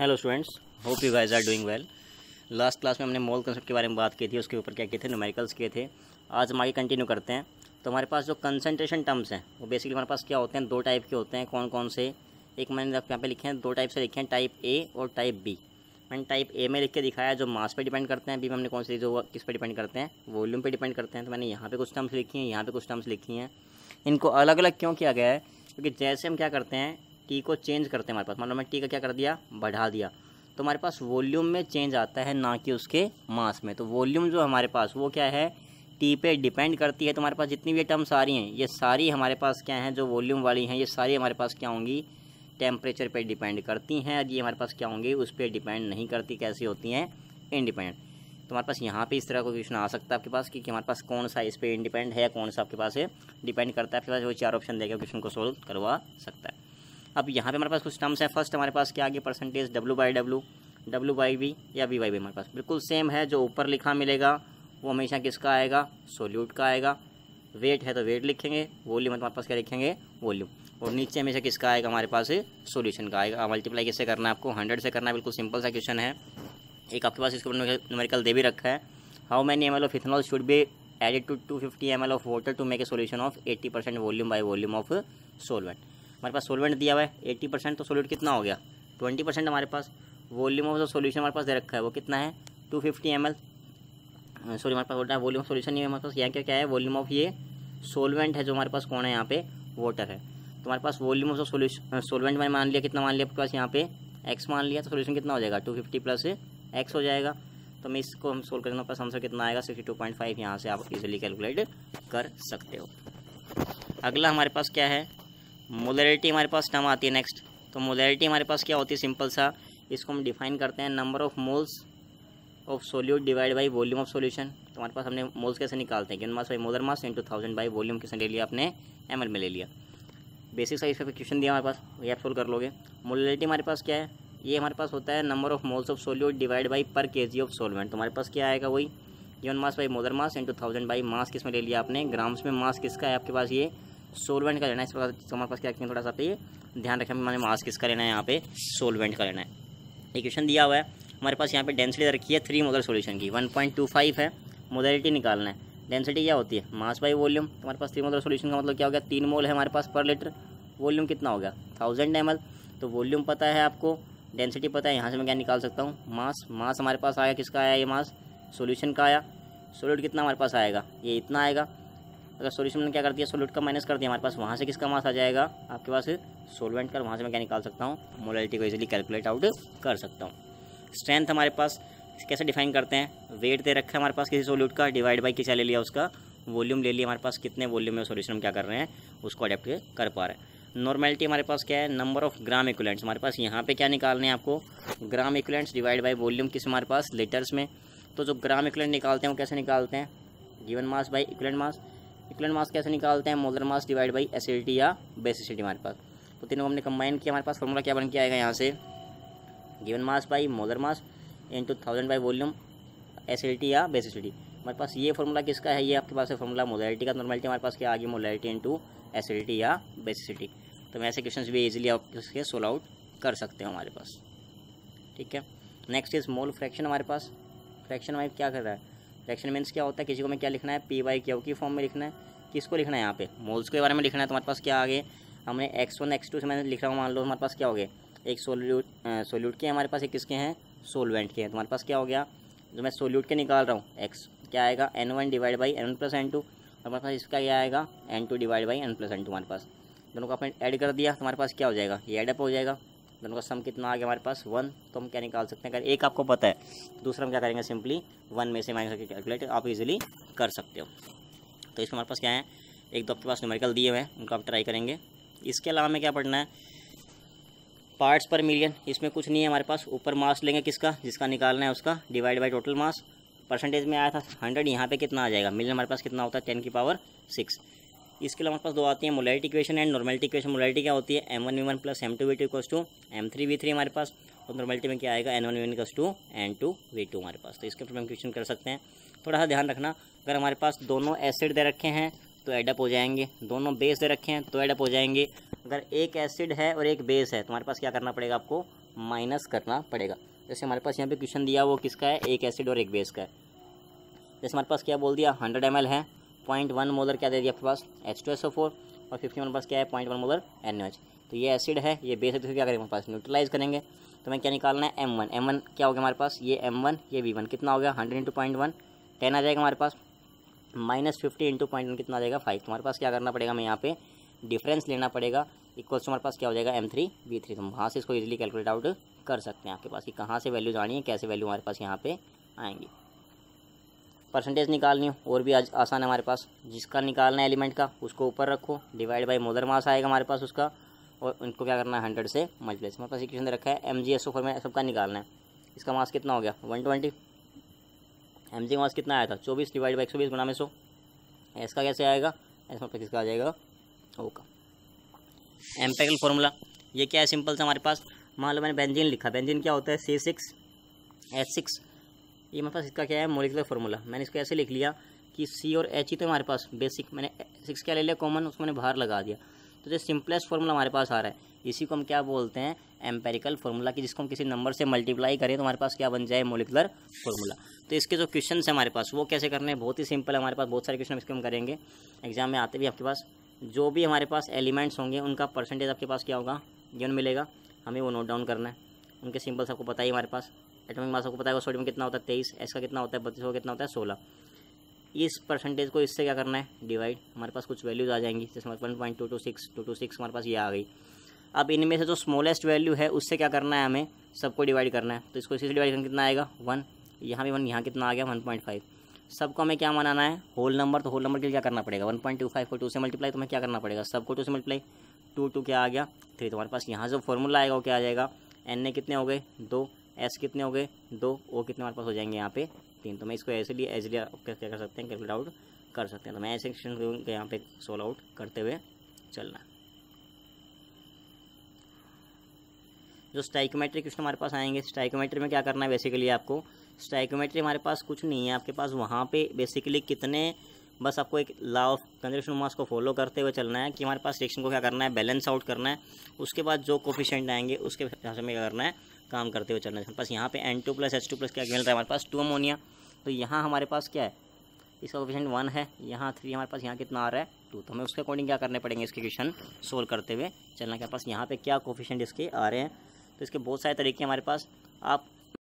Hello students, hope you guys are doing well. Last class में हमने मोल concept के बारे में बात की थी, उसके ऊपर क्या किए थे, न्यूमेरिकल्स किए थे। आज हम आगे कंटिन्यू करते हैं। तो हमारे पास जो कंसंट्रेशन टर्म्स हैं वो बेसिकली हमारे पास क्या होते हैं, दो टाइप के होते हैं। कौन कौन से? एक मैंने यहाँ पे लिखे हैं, दो टाइप से लिखे हैं, टाइप ए और टाइप बी। मैंने टाइप ए में लिख के दिखाया जो मास पे डिपेंड करते हैं। बी में हमने कौन सी जो किस पे डिपेंड करते हैं, वॉल्यूम पे डिपेंड करते हैं। तो मैंने यहाँ पे कुछ टर्म्स लिखी हैं, यहाँ पे कुछ टर्म्स लिखी हैं। इनको अलग अलग क्यों किया गया है? क्योंकि जैसे हम क्या करते हैं, टी को चेंज करते हैं हमारे पास, मान लो मैं टी का क्या कर दिया, बढ़ा दिया, तो हमारे पास वॉल्यूम में चेंज आता है, ना कि उसके मास में। तो वॉल्यूम जो हमारे पास वो क्या है, टी पे डिपेंड करती है। तो हमारे पास जितनी भी टर्म्स आ रही हैं ये सारी हमारे पास क्या हैं, जो वॉल्यूम वाली हैं, ये सारी हमारे पास क्या होंगी, टेम्परेचर पे डिपेंड करती हैं। और ये हमारे पास क्या होंगी, उस पर डिपेंड नहीं करती। कैसी होती हैं, इंडिपेंडेंट। तो हमारे पास यहाँ पे इस तरह का क्वेश्चन आ सकता है आपके पास कि हमारे पास कौन सा इस पर इंडिपेंडेंट है या कौन सा आपके पास है डिपेंड करता है। आपके पास वो चार ऑप्शन देकर क्वेश्चन को सोल्व करवा सकता है। अब यहाँ पे हमारे पास कुछ टर्म्स हैं। फर्स्ट हमारे पास क्या आ गया, परसेंटेज W/W, W/V या V/V हमारे पास बिल्कुल सेम है। जो ऊपर लिखा मिलेगा वो हमेशा किसका आएगा, सोल्यूट का आएगा। वेट है तो वेट लिखेंगे, वॉल्यूम है तो हमारे पास क्या लिखेंगे, वॉल्यूम। और नीचे हमेशा किसका आएगा, हमारे पास सॉल्यूशन का आएगा। मल्टीप्लाई किससे करना है आपको, 100 से करना है। बिल्कुल सिंपल सा क्वेश्चन है। एक आपके पास इसको न्यूमेरिकल दे भी रखा है, how many ml of ethanol should be added to 250 ml of water to make a solution of 80% volume by volume of solvent. हमारे पास सोलवेंट दिया हुआ है 80%, तो सोल्यूट कितना हो गया, 20% हमारे पास। वॉल्यूम ऑफ जो सोल्यूशन हमारे पास दे रखा है वो कितना है, 250 ml। सॉरी, हमारे पास बोलता है वॉल्यूम ऑफ सोल्यूशन नहीं है हमारे पास, यहाँ क्या है, वॉल्यूम ऑफ ये सोलवेंट है जो हमारे पास कौन है, यहाँ पे वाटर है। तो हमारे पास वॉल्यूम ऑफ जो सोलवेंट मैंने मान लिया, कितना मान लिया आपके पास, यहाँ पे x मान लिया, तो सोल्यूशन कितना हो जाएगा, 250 प्लस x हो जाएगा। तो मैं इसको हम सोल्व करेंगे, पास आंसर कितना आएगा, 62.5। यहाँ से आप इजीली कैलकुलेट कर सकते हो। अगला हमारे पास क्या है, मोलरिटी हमारे पास टर्म आती है नेक्स्ट। तो मोलरिटी हमारे पास क्या होती है, सिंपल सा इसको हम डिफाइन करते हैं, number of moles of solute divide by volume of solution. तो हमारे पास हमने मोल्स कैसे निकालते हैं, given mass by molar mass into 1000 by volume किसने ले लिया, आपने ml में ले लिया। बेसिक सा इसका क्वेश्चन दिया हमारे पास, ये आप सोल्व कर लोगे। मोलरिटी हमारे पास क्या है, ये हमारे पास होता है number of moles of solute divide by पर केजी ऑफ सोलवेंट। तो हमारे पास क्या आएगा, वही given mass by molar mass into 1000 by mass किस में ले लिया आपने, ग्राम्स में। मास किसका है आपके पास, ये सोलवेंट का लेना है। इस प्रकार हमारे पास क्या रखेंगे, थोड़ा सा पे ध्यान रखें, मैंने मास किसका लेना है, यहाँ पे सोलवेंट का लेना है। एक क्वेश्चन दिया हुआ है हमारे पास, यहाँ पे डेंसिटी रखी है 3 मोलर सोल्यूशन की, 1.25 है। मोलरिटी निकालना है, डेंसिटी क्या होती है, मास बाई वॉल्यूम। तो हमारे पास 3 मोलर सोल्यूशन का मतलब क्या हो गया, 3 मोल है हमारे पास पर लीटर। वॉल्यूम कितना हो गया, 1000 ml। तो वॉल्यूम पता है आपको, डेंसिटी पता है, यहाँ से मैं क्या निकाल सकता हूँ, मास। मास हमारे पास आया, किसका आया, ये मास सॉल्यूशन का आया। सोल्यूट कितना हमारे पास आएगा, ये इतना आएगा। अगर सॉल्यूशन ने क्या कर दिया, सोल्यूट का माइनस कर दिया, हमारे पास वहाँ से किसका मास आ जाएगा, आपके पास सोलवेंट का। वहाँ से मैं क्या निकाल सकता हूँ, मोलरिटी को इजीली कैलकुलेट आउट कर सकता हूँ। स्ट्रेंथ हमारे पास कैसे डिफाइन करते हैं, वेट दे रखा है हमारे पास किसी सोल्यूट का, डिवाइड बाई क्या ले लिया, उसका वॉल्यूम ले लिया। हमारे पास कितने वॉल्यूम में सोल्यूशन हम क्या कर रहे हैं, उसको अडेप्ट कर पा रहे हैं। नॉर्मेलिटी हमारे पास क्या है, नंबर ऑफ ग्राम इक्विवेलेंट्स। हमारे पास यहाँ पे क्या निकालने हैं आपको, ग्राम इक्विवेलेंट्स डिवाइड बाई वॉल्यूम किस हमारे पास, लीटर्स में। तो जो ग्राम इक्विवेलेंट निकालते हैं वो कैसे निकालते हैं, given mass by equivalent mass. Equivalent mass कैसे निकालते हैं, molar mass divide by acidity या बेसिसिटी हमारे पास। तो तीनों हमने कंबाइन किया, हमारे पास फॉर्मूला क्या बन के आएगा, यहाँ से given mass by molar mass into 1000 by volume acidity या बेसिसिटी। हमारे पास ये फॉर्मूला किसका है, ये आपके पास है फॉर्मूला मोलरिटी का। नॉर्मेलिटी हमारे पास क्या आ गई, मोलरिटी इंटू एसिडिटी या बेसिसिटी। तो मैं ऐसे क्वेश्चंस भी इजीली आप इसके सोल्व आउट कर सकते हो हमारे पास, ठीक है। Next is mole fraction. हमारे पास फ्रैक्शन हमारे क्या कर रहा है, फ्रैक्शन मीन्स क्या होता है, किसी को मैं क्या लिखना है, P/Q की फॉर्म में लिखना है। किसको लिखना है, यहाँ पे मोल्स के बारे में लिखना है। तो हमारे पास क्या आ गए, हमने x1 x2 से मैंने लिख रहा हूँ, मान लो हमारे पास क्या हो गए, एक सोल्यूट के हमारे पास, एक किसके हैं, सोलवेंट के हैं। तो हमारे पास क्या हो गया, जो मैं सोल्यूट के निकाल रहा हूँ x क्या आएगा, N1 divide by N1 plus N2। हमारे पास इसका क्या आएगा, N2 divide by N plus N2। हमारे पास दोनों को आपने ऐड कर दिया, तो हमारे पास क्या हो जाएगा, ये एडअप हो जाएगा। दोनों का सम कितना आ गया हमारे पास, 1। तो हम क्या निकाल सकते हैं, अगर एक आपको पता है तो दूसरा हम क्या करेंगे, सिंपली 1 में से माइनस करके कैलकुलेट आप इजीली कर सकते हो। तो इसमें हमारे पास क्या है, एक दो आपके पास न्यूमेरिकल दिए हुए हैं, उनको आप ट्राई करेंगे। इसके अलावा हमें क्या पढ़ना है, पार्ट्स पर मिलियन। इसमें कुछ नहीं है हमारे पास, ऊपर मास लेंगे किसका, जिसका निकालना है उसका, divide by total mass. Percentage में आया था 100, यहाँ पे कितना आ जाएगा, मिलियन हमारे पास कितना होता है, 10⁶। इसके अलावा हमारे पास दो आती है, molarity equation and normality equation. Molarity क्या होती है, M1V1 plus M2V2 equals to M3V3 हमारे पास। और नॉर्मेलिटी में क्या आएगा, N1V1 इक्वल्स टू N2V2 हमारे पास। तो इसके ऊपर हम क्वेश्चन कर सकते हैं। थोड़ा सा ध्यान रखना, अगर हमारे पास दोनों एसिड दे रखे हैं तो एडअप हो जाएंगे, दोनों बेस दे रखे हैं तो एडअप हो जाएंगे। अगर एक एसिड है और एक बेस है तो हमारे पास क्या करना पड़ेगा, आपको माइनस करना पड़ेगा। जैसे हमारे पास यहाँ पे क्वेश्चन दिया वो किसका है, एक एसिड और एक बेस का है। जैसे हमारे पास क्या बोल दिया 100 ml है, 0.1 मोलर क्या दे दिया आपके पास H2SO4 और 50 हमारे पास क्या है 0.1 मोलर NaOH। तो ये एसिड है, ये बेस है, तो क्या करेंगे हमारे पास न्यूट्रलाइज करेंगे। तो हमें क्या निकालना है M1 क्या हो गया हमारे पास, ये M1 ये V1 कितना हो गया 100 × 0.1 10 आ जाएगा हमारे पास, -50 × 0.1 कितना आ जाएगा 5। तो हमारे पास क्या करना पड़ेगा, हमें यहाँ पे डिफरेंस लेना पड़ेगा, इक्वल्स हमारे पास क्या हो जाएगा M3V3। तो हम वहाँ से इसको इजीली कैलकुलेट आउट कर सकते हैं आपके पास कि कहाँ से वैल्यूज आनी है, कैसे वैल्यू हमारे पास यहाँ पे आएंगी। परसेंटेज निकालनी हो और भी आज आसान है हमारे पास, जिसका निकालना है एलिमेंट का उसको ऊपर रखो, डिवाइड बाय मोलर मास आएगा हमारे पास उसका, और उनको क्या करना है 100 से मल्टीप्लाई। हमारे पास इक्वेशन दे रखा है MgSO4 में सबका निकालना है। इसका मास कितना हो गया 120, Mg का मास कितना आया था 24 डिवाइड बाई 120 गुणा में 100। एस का कैसे आएगा, एस मतलब किसका आ जाएगा O का। एम्पिरिकल फॉर्मूला ये क्या है, सिंपल सा हमारे पास, मान लो मैंने बेंजीन लिखा, बेंजीन क्या होता है C6H6, ये मेरे पास इसका क्या है मॉलिक्यूलर फार्मूला। मैंने इसको ऐसे लिख लिया कि C और H ही तो हमारे पास बेसिक, मैंने 6 क्या ले लिया कॉमन, उसको मैंने बाहर लगा दिया। तो जो सिंपलेस्ट फार्मूला हमारे पास आ रहा है इसी को हम क्या बोलते हैं एम्पेरिकल फार्मूला, कि जिसको हम किसी नंबर से मल्टीप्लाई करें तो हमारे पास क्या बन जाए मॉलिक्यूलर फार्मूला। तो इसके जो क्वेश्चन है हमारे पास वो कैसे करने हैं, बहुत ही सिंपल है हमारे पास, बहुत सारे क्वेश्चन इसके हम करेंगे एग्जाम में आते भी। आपके पास जो भी हमारे पास एलिमेंट्स होंगे उनका परसेंटेज आपके पास क्या होगा गिवन मिलेगा, हमें वो नोट डाउन करना है। उनके सिंपल्स आपको पता ही हमारे पास, एटॉमिक मास आपको पता है सोडियम कितना होता है 23, एस का कितना होता है 32, कितना होता है 16। इस परसेंटेज को इससे क्या करना है डिवाइड, हमारे पास कुछ वैल्यूज आ जाएंगी, जैसे हमारे 1.226 हमारे पास ये आ गई। अब इनमें से जो स्मॉलेस्ट वैल्यू है उससे क्या करना है, हमें सबको डिवाइड करना है। तो इसको इसी से डिवाइड करना कितना आएगा 1, यहाँ भी 1, यहाँ कितना आ गया 1.5। सबको हमें क्या बनाना है होल नंबर, तो होल नंबर के लिए क्या करना पड़ेगा 1.25 को 2 से मल्टीप्लाई, तो हमें क्या करना पड़ेगा सबको 2 से मल्टीप्लाई, 2 क्या आ गया 3। तो हमारे पास यहाँ जो फॉर्मूला आएगा वो क्या आ जाएगा, Na कितने हो गए 2, S कितने हो गए 2, O कितने हमारे पास हो जाएंगे यहाँ पे 3। तो मैं इसको ऐसे लिए क्या कर सकते हैं कैलकुलेट आउट कर सकते हैं। तो मैं ऐसे क्वेश्चन यहाँ पे सोल्व आउट करते हुए चलना है। जो स्टाइकोमेट्री क्वेश्चन हमारे पास आएंगे, स्टाइकोमेट्री में क्या करना है बेसिकली आपको, स्टाइकोमेट्री हमारे पास कुछ नहीं है आपके पास, वहाँ पे बेसिकली कितने, बस आपको एक लॉ ऑफ कंजर्वेशन मास को फॉलो करते हुए चलना है कि हमारे पास रिएक्शन को क्या करना है बैलेंस आउट करना है। उसके बाद जो कोफिशिएंट आएंगे उसके हिसाब से हमें क्या करना है काम करते हुए चलना है। हमारे पास यहाँ पे N2 + H2 क्या मिल रहा है हमारे पास 2 अमोनिया। तो यहाँ हमारे पास क्या है इसका कोफिशिएंट 1 है, यहाँ 3 हमारे पास, यहाँ कितना आ रहा है 2। तो हमें उसके अकॉर्डिंग क्या करने पड़ेंगे इसके क्वेश्चन सोल्व करते हुए चलना के पास यहाँ पे क्या कोफिशिएंट इसके आ रहे हैं। तो इसके बहुत सारे तरीके हमारे पास, आप